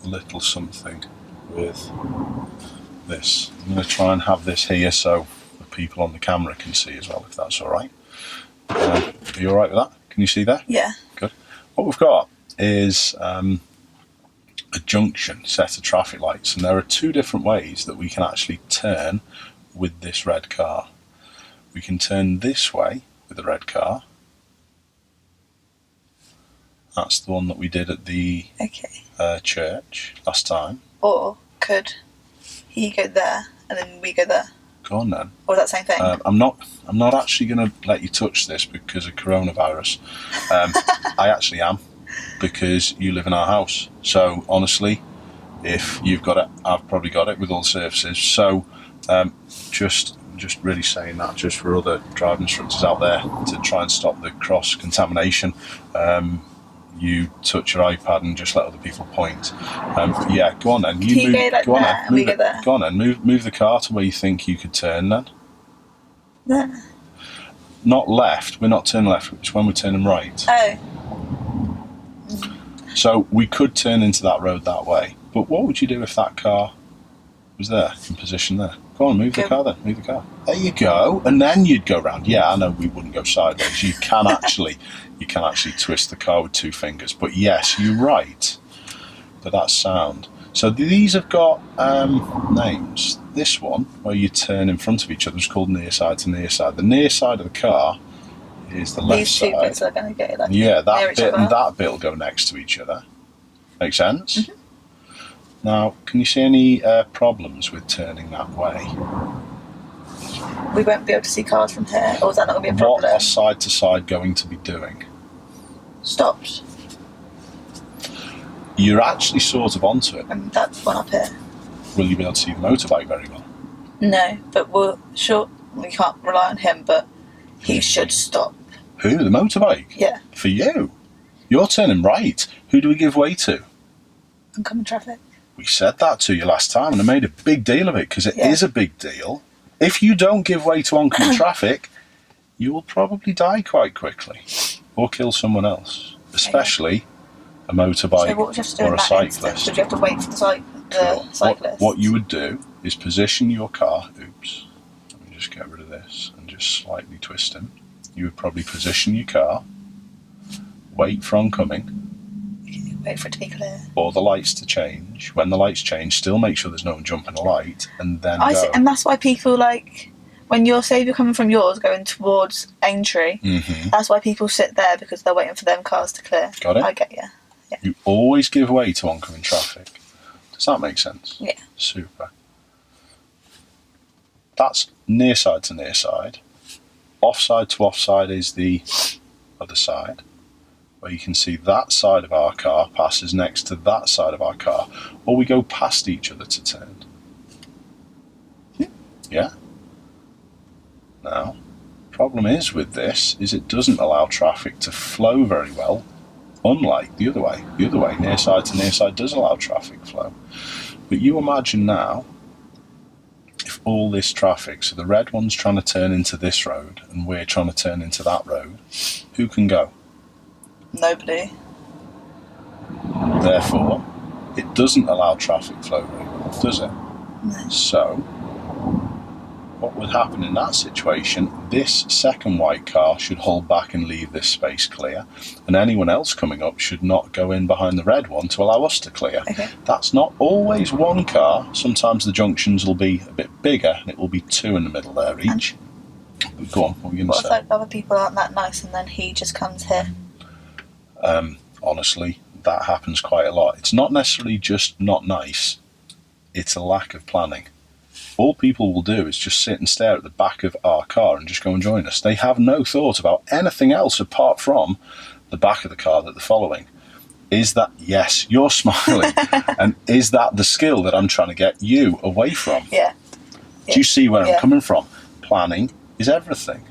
a little something with this. I'm going to try and have this here so the people on the camera can see as well, if that's all right. Are you all right with that? Can you see that? Yeah. Good. What we've got is a junction set of traffic lights, and there are two different ways that we can actually turn with this red car. We can turn this way with the red car. That's the one that we did at the church last time. Or could he go there and then we go there? Go on then. Or is that the same thing? I'm not actually going to let you touch this because of coronavirus. I actually am, because you live in our house. So honestly, if you've got it, I've probably got it with all the surfaces. So just really saying that just for other driving instructors out there to try and stop the cross contamination. You touch your iPad and just let other people point. Yeah, go on then. You move, go like go on there, then. Move there. Go on then. Move the car to where you think you could turn then. There. Not left. We're not turning left. It's when we're turning right. Oh. So we could turn into that road that way. But what would you do if that car was there, in position there? Go on, move the car then. Move the car. There you go. And then you'd go round. Yeah, I know we wouldn't go sideways. You can actually twist the car with two fingers. But yes, you're right. But that's sound. So these have got names. This one, where you turn in front of each other, is called near side to near side. The near side of the car is the left side. These two bits are going to get like that bit and that bit will go next to each other. Make sense? Mm-hmm. Now, can you see any problems with turning that way? We won't be able to see cars from here, or is that not going to be a problem? What are side to side going to be doing? Stopped. You're actually sort of onto it. And that's one up here. Will you be able to see the motorbike very well? No, but we can't rely on him, but he should stop. Who? The motorbike? Yeah. For you? You're turning right. Who do we give way to? Oncoming traffic. We said that to you last time, and I made a big deal of it, because it is a big deal. If you don't give way to oncoming traffic, you will probably die quite quickly, or kill someone else, especially a motorbike or a cyclist. Would you have to wait for the cyclist? What you would do is position your car. Oops. Let me just get rid of this and just slightly twist him. You would probably position your car, wait for oncoming. Wait for it to be clear. Or the lights to change. When the lights change, still make sure there's no one jumping a light, and then go. And that's why people, like, when you're coming from yours going towards Aintree, that's why people sit there, because they're waiting for them cars to clear. Got it? I get you. Yeah. You always give way to oncoming traffic. Does that make sense? Yeah. Super. That's near side to near side. Offside to offside is the other side, where you can see that side of our car passes next to that side of our car, or we go past each other to turn. Yeah? Now, problem is with this is it doesn't allow traffic to flow very well, unlike the other way. The other way, near side to near side, does allow traffic flow. But you imagine now, if all this traffic, so the red one's trying to turn into this road and we're trying to turn into that road, who can go? Nobody. Therefore, it doesn't allow traffic flow very well, does it? No. So, what would happen in that situation, this second white car should hold back and leave this space clear, and anyone else coming up should not go in behind the red one to allow us to clear. Okay. That's not always one car. Sometimes the junctions will be a bit bigger and it will be two in the middle there each. But go on, what were you going to say? What if other people aren't that nice and then he just comes here? Honestly, that happens quite a lot. It's not necessarily just not nice, it's a lack of planning. All people will do is just sit and stare at the back of our car and just go and join us. They have no thought about anything else apart from the back of the car that they're following. Is that, yes, you're smiling, and is that the skill that I'm trying to get you away from? Yeah. Do you see where I'm coming from? Planning is everything.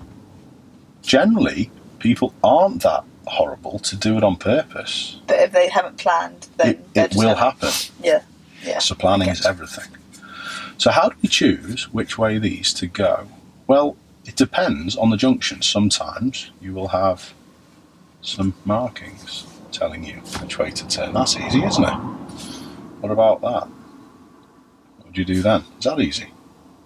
Generally, people aren't that horrible to do it on purpose. But if they haven't planned, then it will happen. Yeah. So planning is everything. So how do we choose which way these to go? Well, it depends on the junction. Sometimes you will have some markings telling you which way to turn. That's easy, isn't it? What about that? What would you do then? Is that easy?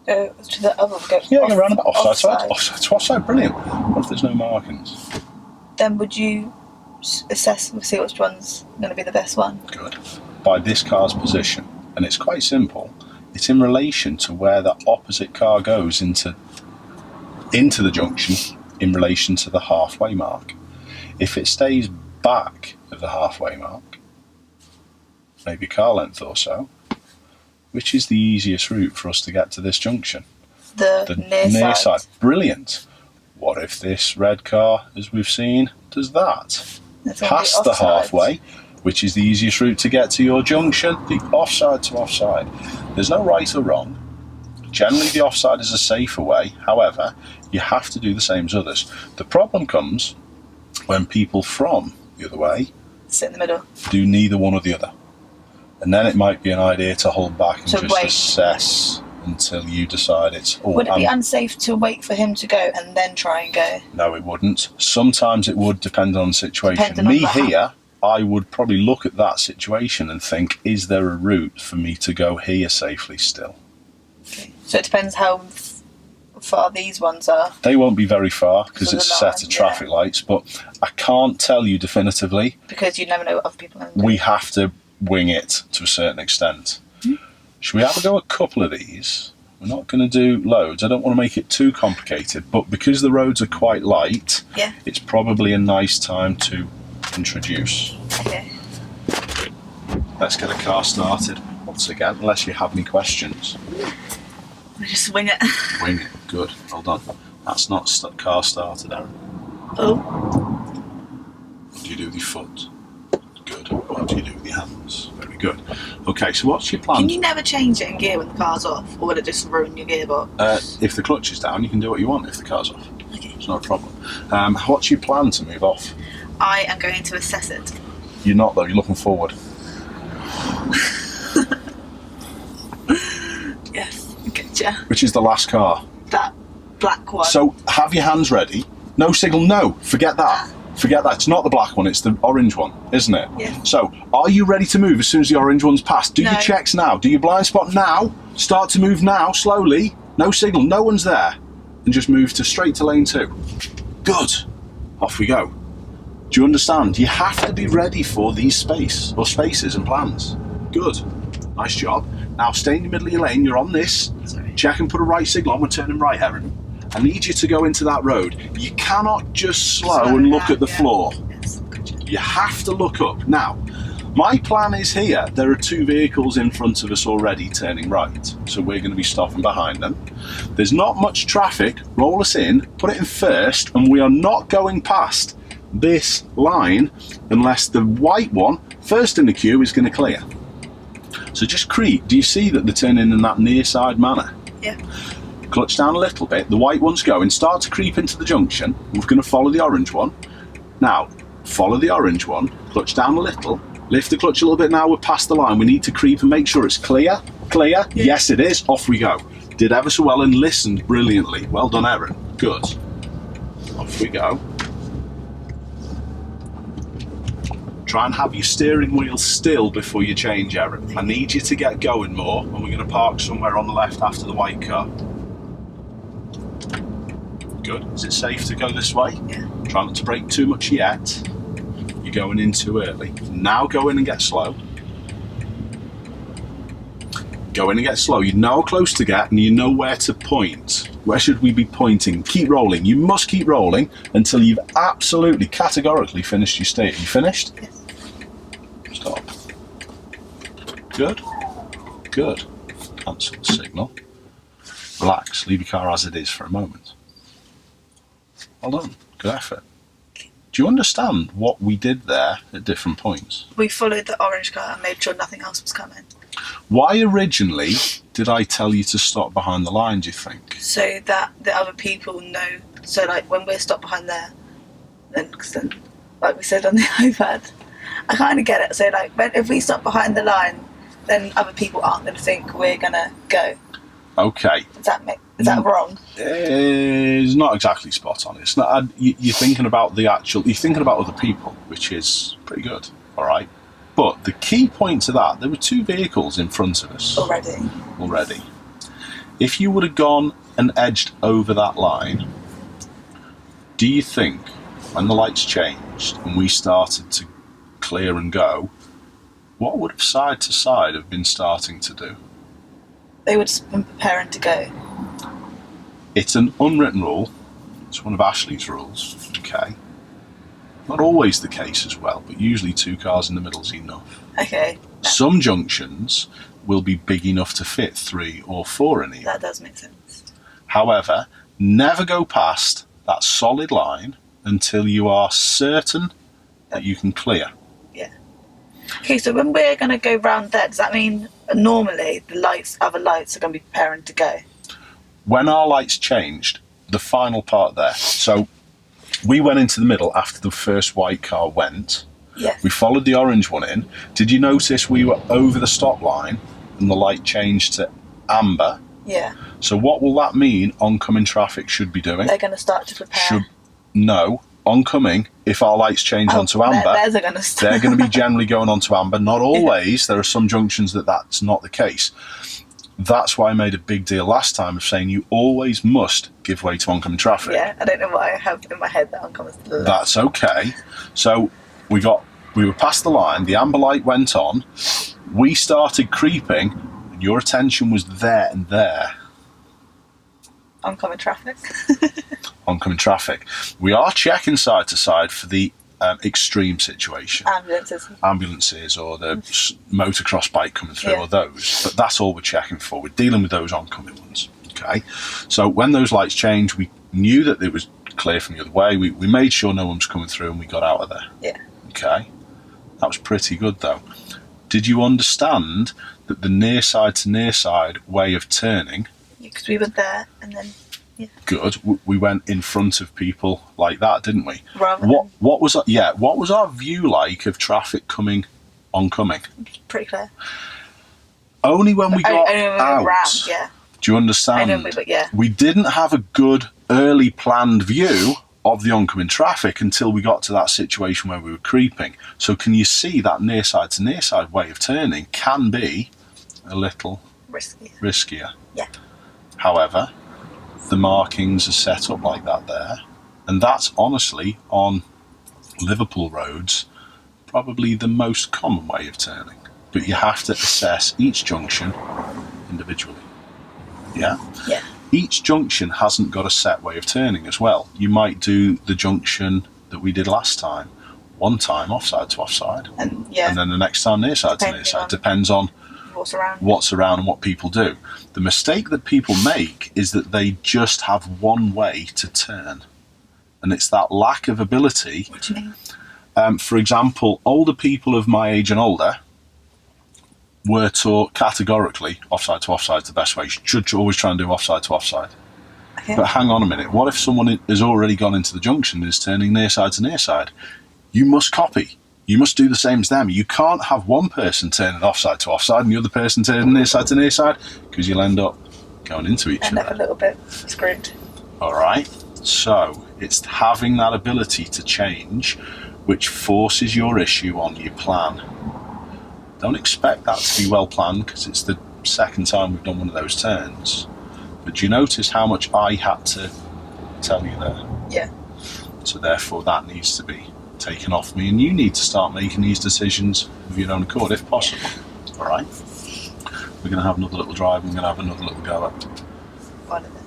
Go to the other. Go round about offside to offside. Brilliant. What if there's no markings? Then would you assess and see which one's going to be the best one? Good. By this car's position, and it's quite simple. It's in relation to where the opposite car goes into the junction in relation to the halfway mark. If it stays back of the halfway mark, maybe a car length or so, which is the easiest route for us to get to this junction? The near side. Brilliant. What if this red car, as we've seen, does that? Past the halfway, which is the easiest route to get to your junction, the offside to offside. There's no right or wrong. Generally, the offside is a safer way. However, you have to do the same as others. The problem comes when people from the other way sit in the middle, do neither one or the other. And then it might be an idea to hold back and just assess until you decide it's... Would it be unsafe to wait for him to go and then try and go? No, it wouldn't. Sometimes it would, depend on the situation. Me here, I would probably look at that situation and think, is there a route for me to go here safely still? Okay. So it depends how far these ones are. They won't be very far because it's a set of traffic lights, but I can't tell you definitively. Because you never know what other people are doing. We have to wing it to a certain extent. Should we have a go a couple of these? We're not going to do loads. I don't want to make it too complicated, but because the roads are quite light, it's probably a nice time to introduce. Okay. Let's get a car started once again, unless you have any questions. We just wing it. Wing it, good, well done. That's not car started, Erin. Oh. What do you do with your foot? Good. What do you do with your hands? Very good. Okay, so what's your plan? Can you never change it in gear when the car's off, or will it just ruin your gearbox? If the clutch is down, you can do what you want if the car's off. Okay. It's not a problem. What's your plan to move off? I am going to assess it. You're not though, you're looking forward. Yes, gotcha. Which is the last car? That black one. So have your hands ready. No signal, no, forget that. Forget that, it's not the black one, it's the orange one, isn't it? Yeah. So, are you ready to move as soon as the orange one's passed? Do No. your checks now, do your blind spot now, start to move now, slowly, no signal, no one's there, and just move straight to lane 2. Good. Off we go. Do you understand? You have to be ready for these spaces and plans. Good. Nice job. Now stay in the middle of your lane, you're on this. Sorry. Check and put a right signal on, we're turning right, Erin. I need you to go into that road. You cannot just slow and look at the floor. Yes, gotcha. You have to look up. Now, my plan is here. There are 2 vehicles in front of us already turning right. So we're going to be stopping behind them. There's not much traffic. Roll us in, put it in first, and we are not going past this line unless the white one, first in the queue, is going to clear. So just creep. Do you see that they're turning in that near side manner? Yeah. Clutch down a little bit, the white one's going, start to creep into the junction, we're going to follow the orange one. Now, follow the orange one, clutch down a little, lift the clutch a little bit now, we're past the line, we need to creep and make sure it's clear. Clear? Yeah. Yes it is, off we go. Did ever so well and listened brilliantly. Well done, Erin. Good. Off we go. Try and have your steering wheel still before you change, Erin. I need you to get going more, and we're going to park somewhere on the left after the white car. Good. Is it safe to go this way? Yeah. Try not to brake too much yet. You're going in too early. Now go in and get slow. Go in and get slow. You know how close to get and you know where to point. Where should we be pointing? Keep rolling. You must keep rolling until you've absolutely, categorically finished your state. Are you finished? Yes. Stop. Good. Good. Cancel the signal. Relax. Leave your car as it is for a moment. Well done. Good effort. Do you understand what we did there at different points? We followed the orange car and made sure nothing else was coming. Why originally did I tell you to stop behind the line, do you think? So that the other people know. So like when we're stopped behind there, then, cause then like we said on the iPad, I kind of get it. So like if we stop behind the line, then other people aren't going to think we're going to go. Okay. Is that wrong? It's not exactly spot on. It's not. You're thinking about you're thinking about other people, which is pretty good. All right. But the key point to that, there were two vehicles in front of us. Already. If you would have gone and edged over that line, do you think when the lights changed and we started to clear and go, what would have side to side have been starting to do? They would have been preparing to go. It's an unwritten rule. It's one of Ashley's rules. Okay. Not always the case as well, but usually 2 cars in the middle is enough. Okay. Some junctions will be big enough to fit 3 or 4 in here. That does make sense. However, never go past that solid line until you are certain that you can clear. Yeah. Okay, so when we're going to go round there, does that mean normally the other lights are going to be preparing to go? When our lights changed, the final part there, so we went into the middle after the first white car went. Yes. We followed the orange one in. Did you notice we were over the stop line and the light changed to amber? Yeah. So what will that mean oncoming traffic should be doing? They're going to start to prepare. No. Oncoming, if our lights change onto amber, they're going to be generally going onto amber. Not always. There are some junctions that's not the case. That's why I made a big deal last time of saying you always must give way to oncoming traffic. Yeah, I don't know why I have in my head that oncoming to the left. That's okay. So we were past the line, the amber light went on, we started creeping, and your attention was there and there. Oncoming traffic. Oncoming traffic. We are checking side to side for the extreme situation. Ambulances or the motocross bike coming through, or those. But that's all we're checking for. We're dealing with those oncoming ones. Okay. So when those lights changed, we knew that it was clear from the other way. We made sure no one was coming through and we got out of there. Yeah. Okay. That was pretty good though. Did you understand that the near side to near side way of turning? Because we were there and then. Yeah. Good. We went in front of people like that, didn't we? What was our view like of traffic oncoming? Pretty clear. Only when we got out. Round, yeah. Do you understand? I know, but yeah. We didn't have a good early planned view of the oncoming traffic until we got to that situation where we were creeping. So can you see that near side to near side way of turning can be a little riskier. Yeah. However, the markings are set up like that there, and that's honestly on Liverpool roads probably the most common way of turning, but you have to assess each junction individually. Yeah Each junction hasn't got a set way of turning as well. You might do the junction that we did last time, one time offside to offside, and then the next time near side to near side. Depends on what's around and what people do. The mistake that people make is that they just have one way to turn, and it's that lack of ability. What do you mean? For example, older people of my age and older were taught categorically offside to offside is the best way. You should always try and do offside to offside. Okay. But hang on a minute, what if someone has already gone into the junction and is turning near side to near side? You must copy. You must do the same as them. You can't have one person turning offside to offside and the other person turning near side to near side, because you'll end up going into each other. End up a little bit screwed. All right. So it's having that ability to change which forces your issue on your plan. Don't expect that to be well planned, because it's the second time we've done one of those turns. But do you notice how much I had to tell you there? Yeah. So therefore that needs to be taken off me, and you need to start making these decisions of your own accord if possible. Alright? We're going to have another little drive, and we're going to have another little go at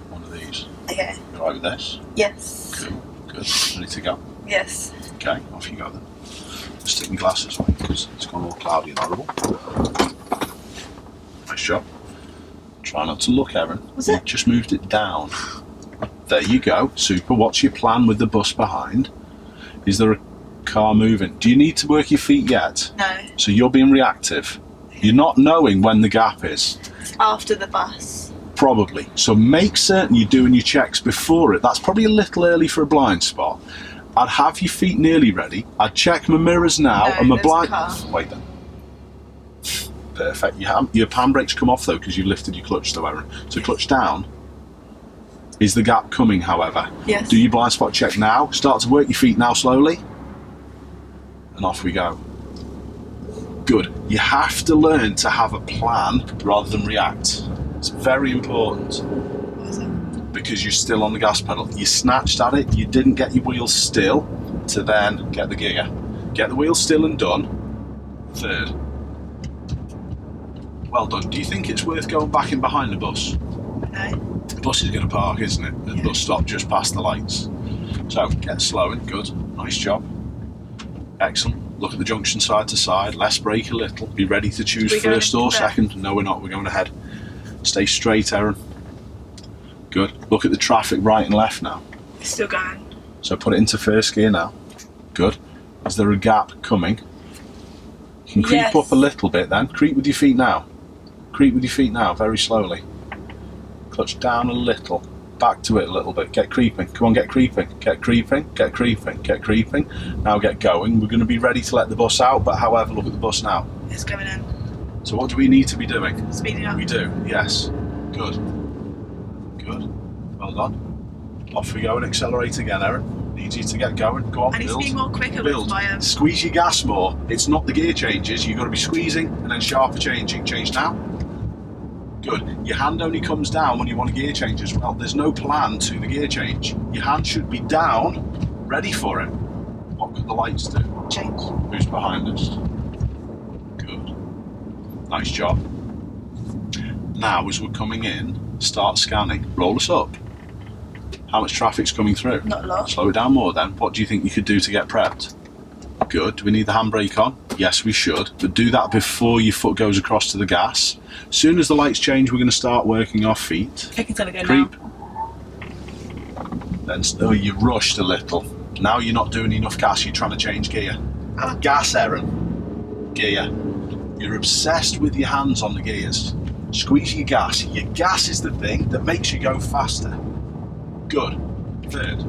one of these. Okay. You alright with this? Yes. Cool, good. Ready to go? Yes. Okay, off you go then. Stick my glasses on because it's gone all cloudy and horrible. Nice job. Try not to look, Erin. Was it? Just moved it down. There you go. Super. What's your plan with the bus behind? Is there a car moving? Do you need to work your feet yet? No. So you're being reactive. You're not knowing when the gap is. It's after the bus. Probably. So make certain you're doing your checks before it. That's probably a little early for a blind spot. I'd have your feet nearly ready. I'd check my mirrors now No, and my there's blind. a car. Wait then. Perfect. Your handbrakes come off though because you've lifted your clutch though, Erin. So clutch down. Is the gap coming, however? Yes. Do your blind spot check now. Start to work your feet now slowly. And off we go. Good. You have to learn to have a plan rather than react. It's very important. What is it? Because you're still on the gas pedal. You snatched at it, you didn't get your wheels still to then get the gear. Get the wheels still and done. Third. Well done. Do you think it's worth going back in behind the bus? No. The bus is going to park, isn't it? The bus stop just past the lights. So get slowing. Good. Nice job. Excellent. Look at the junction side to side. Let's brake a little. Be ready to choose first or second. No, we're not. We're going ahead. Stay straight, Erin. Good. Look at the traffic right and left now. It's still going. So put it into first gear now. Good. Is there a gap coming? You can creep up a little bit then. Creep with your feet now. Creep with your feet now, very slowly. Clutch down a little. Back to it a little bit. Get creeping. Come on, get creeping. Get creeping. Get creeping. Get creeping. Now get going. We're going to be ready to let the bus out, but however, look at the bus now. It's coming in. So what do we need to be doing? Speeding up. We do, yes. Good. Good. Well done. Off we go and accelerate again, Erin. Need you to get going. Go on, I need to build. be more quicker Build. with my Squeeze your gas more. It's not the gear changes. You've got to be squeezing and then sharper changing. Change now. Good. Your hand only comes down when you want a gear change as well. There's no plan to the gear change. Your hand should be down, ready for it. What could the lights do? change. Who's behind us? Good. Nice job. Now, as we're coming in, start scanning. Roll us up. How much traffic's coming through? Not a lot. Slow it down more then. What do you think you could do to get prepped? Good. Do we need the handbrake on? Yes, we should. But do that before your foot goes across to the gas. As soon as the lights change, we're going to start working our feet. I think it's going to go Creep. now. Then you rushed a little. Now you're not doing enough gas. You're trying to change gear. Gas, Erin. Gear. You're obsessed with your hands on the gears. Squeeze your gas. Your gas is the thing that makes you go faster. Good. Third.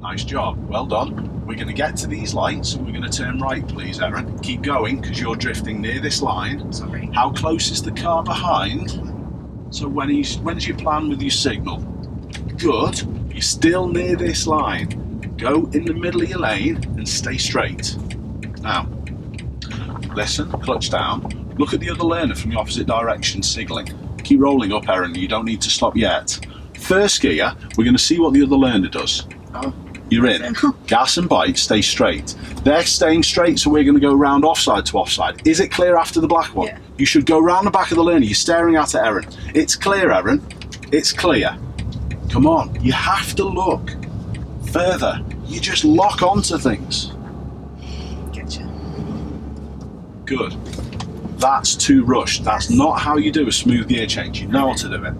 Nice job. Well done. We're going to get to these lights and we're going to turn right, please, Erin. Keep going because you're drifting near this line. Sorry. How close is the car behind? So when's your plan with your signal? Good. You're still near this line. Go in the middle of your lane and stay straight. Now, listen, clutch down. Look at the other learner from the opposite direction signalling. Keep rolling up, Erin. You don't need to stop yet. First gear, we're going to see what the other learner does. Oh. You're in. Gas and bite, stay straight. They're staying straight, so we're going to go round offside to offside. Is it clear after the black one? Yeah. You should go round the back of the learner. You're staring at it, Erin. It's clear, Erin. It's clear. Come on. You have to look further. You just lock onto things. Getcha. Good. That's too rushed. That's not how you do a smooth gear change. You know how to do it.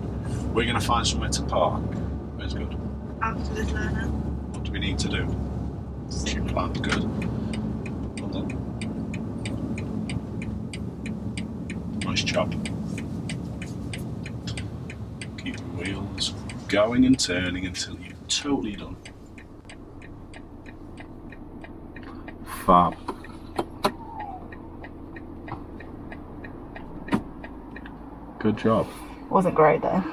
We're going to find somewhere to park. Where's good? After this learner. What do we need to do? What's your plan? Good. Well done. Nice job. Keep the wheels going and turning until you're totally done. Fab. Good job. Wasn't great though.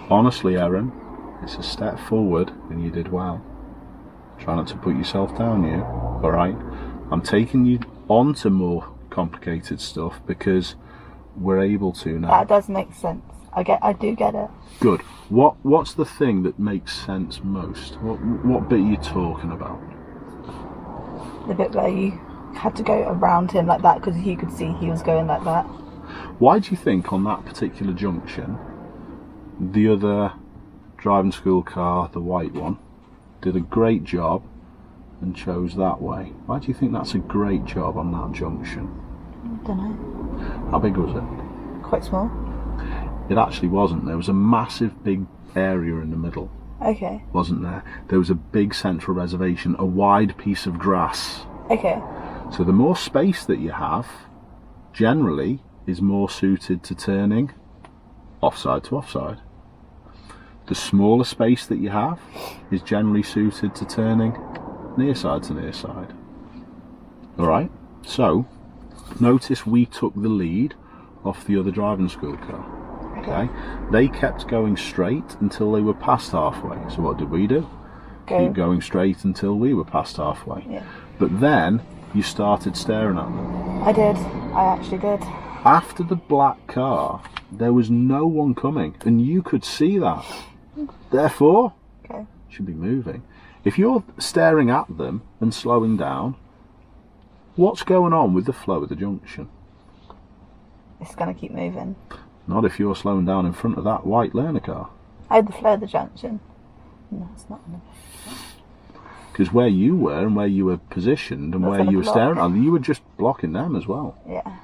Honestly, Erin, it's a step forward and you did well. Try not to put yourself down, you. Alright? I'm taking you on to more complicated stuff because we're able to now. That does make sense. I do get it. Good. What's the thing that makes sense most? What bit are you talking about? The bit where you had to go around him like that because you could see he was going like that. Why do you think on that particular junction, the other driving school car, the white one, did a great job and chose that way? Why do you think that's a great job on that junction? I don't know. How big was it? Quite small. It actually wasn't. There was a massive big area in the middle. Okay. Wasn't there? There was a big central reservation, a wide piece of grass. Okay. So the more space that you have, generally, is more suited to turning offside to offside. The smaller space that you have is generally suited to turning near side to near side. Alright, so notice we took the lead off the other driving school car. Okay, they kept going straight until they were past halfway. So what did we do? Keep going straight until we were past halfway. Yeah. But then you started staring at them. I did. I actually did. After the black car, there was no one coming, and you could see that. Therefore, Okay. you should be moving. If you're staring at them and slowing down, what's going on with the flow of the junction? It's going to keep moving. Not if you're slowing down in front of that white learner car. Oh, the flow of the junction. No, it's not enough. Because where you were and where you were positioned and That's where gonna you were block. staring at, you were just blocking them as well. Yeah.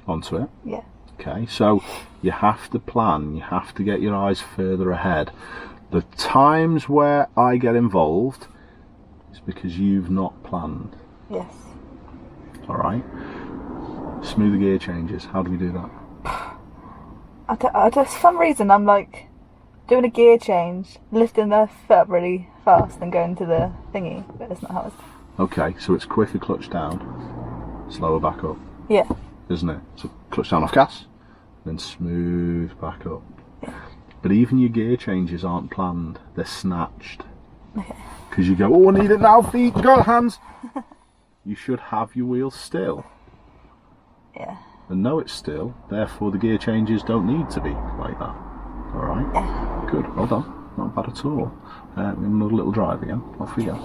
Onto it. Yeah. Okay, so you have to plan, you have to get your eyes further ahead. The times where I get involved is because you've not planned. Yes. Alright? Smoother gear changes, how do we do that? For some reason, I'm like doing a gear change, lifting the foot up really fast and going to the thingy, but that's not how it's done. Okay, so it's quicker clutch down, slower back up, Yeah. isn't it? So clutch down off gas, then smooth back up. Yeah. But even your gear changes aren't planned, they're snatched. Okay. Because you go, oh, I need it now, feet, go, hands. You should have your wheels still. Yeah. And know it's still, therefore the gear changes don't need to be like that. Alright? Yeah. Good, well done. Not bad at all. Another little drive again. Off we go.